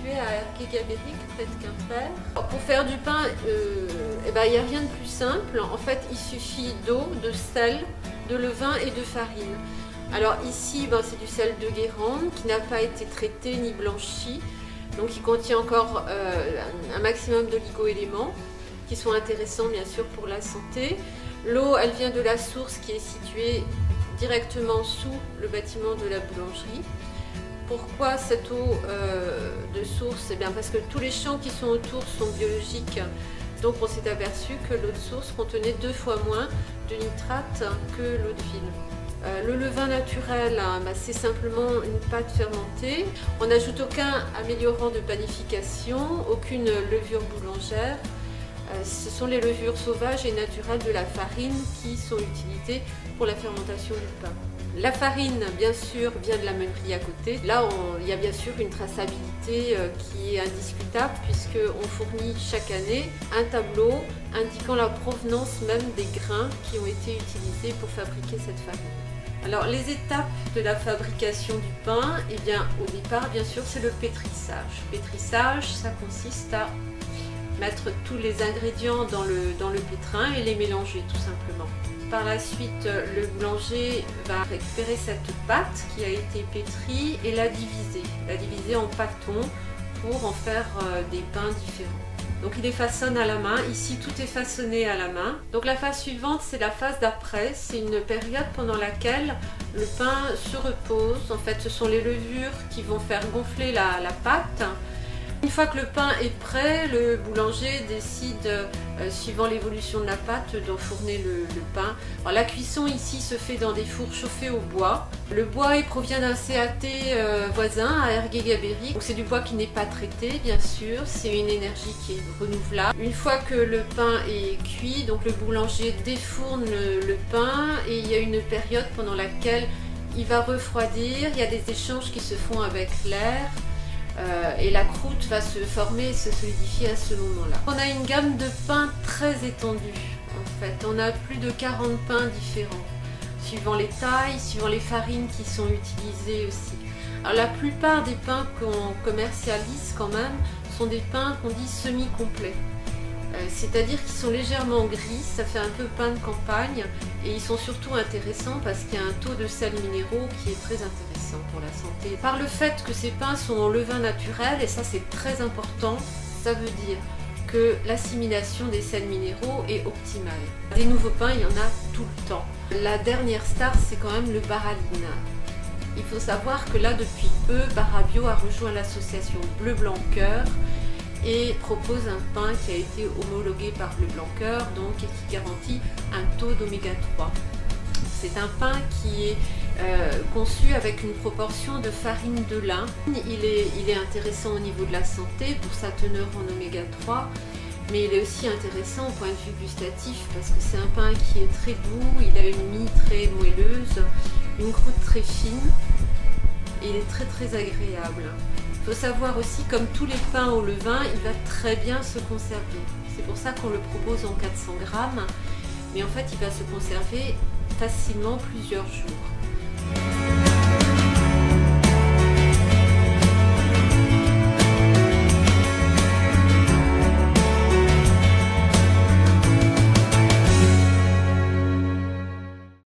situé à Ergué-Gabéric, près de Quimper. Pour faire du pain, il n'y a rien de plus simple. En fait, il suffit d'eau, de sel, de levain et de farine. Alors ici, c'est du sel de Guérande qui n'a pas été traité ni blanchi. Donc il contient encore un maximum d'oligo-éléments qui sont intéressants bien sûr pour la santé. L'eau, elle vient de la source qui est située directement sous le bâtiment de la boulangerie. Pourquoi cette eau de source? Eh bien parce que tous les champs qui sont autour sont biologiques. Donc on s'est aperçu que l'eau de source contenait 2 fois moins de nitrate que l'eau de ville. Le levain naturel, c'est simplement une pâte fermentée. On n'ajoute aucun améliorant de panification, aucune levure boulangère. Ce sont les levures sauvages et naturelles de la farine qui sont utilisées pour la fermentation du pain. La farine, bien sûr, vient de la meunerie à côté. Là, il y a bien sûr une traçabilité qui est indiscutable puisqu'on fournit chaque année un tableau indiquant la provenance même des grains qui ont été utilisés pour fabriquer cette farine. Alors, les étapes de la fabrication du pain, au départ, bien sûr, c'est le pétrissage. Le pétrissage, ça consiste à mettre tous les ingrédients dans le pétrin et les mélanger tout simplement. Par la suite, le boulanger va récupérer cette pâte qui a été pétrie et la diviser en pâtons pour en faire des pains différents. Donc il les façonne à la main. Ici, tout est façonné à la main. Donc la phase suivante, c'est la phase d'après. C'est une période pendant laquelle le pain se repose. En fait, ce sont les levures qui vont faire gonfler la pâte. Une fois que le pain est prêt, le boulanger décide, suivant l'évolution de la pâte, d'enfourner le pain. Alors, la cuisson ici se fait dans des fours chauffés au bois. Le bois provient d'un CAT voisin à Ergué-Gabéric. Donc c'est du bois qui n'est pas traité, bien sûr. C'est une énergie qui est renouvelable. Une fois que le pain est cuit, donc le boulanger défourne le pain et il y a une période pendant laquelle il va refroidir. Il y a des échanges qui se font avec l'air. Et la croûte va se former et se solidifier à ce moment-là. On a une gamme de pains très étendue en fait. On a plus de 40 pains différents, suivant les tailles, suivant les farines qui sont utilisées aussi. Alors la plupart des pains qu'on commercialise quand même sont des pains qu'on dit semi-complets. C'est-à-dire qu'ils sont légèrement gris, ça fait un peu pain de campagne et ils sont surtout intéressants parce qu'il y a un taux de sels minéraux qui est très intéressant pour la santé. Par le fait que ces pains sont en levain naturel, et ça c'est très important, ça veut dire que l'assimilation des sels minéraux est optimale. Des nouveaux pains, il y en a tout le temps. La dernière star, c'est quand même le Baraline. Il faut savoir que là, depuis peu, Barabio a rejoint l'association Bleu Blanc Cœur et propose un pain qui a été homologué par Bleu Blanc Cœur, donc et qui garantit un taux d'oméga 3. C'est un pain qui est conçu avec une proportion de farine de lin. Il est intéressant au niveau de la santé pour sa teneur en oméga 3, mais il est aussi intéressant au point de vue gustatif parce que c'est un pain qui est très doux, il a une mie très moelleuse, une croûte très fine et il est très très agréable. Il faut savoir aussi, comme tous les pains au levain, il va très bien se conserver. C'est pour ça qu'on le propose en 400 grammes, mais en fait il va se conserver facilement plusieurs jours.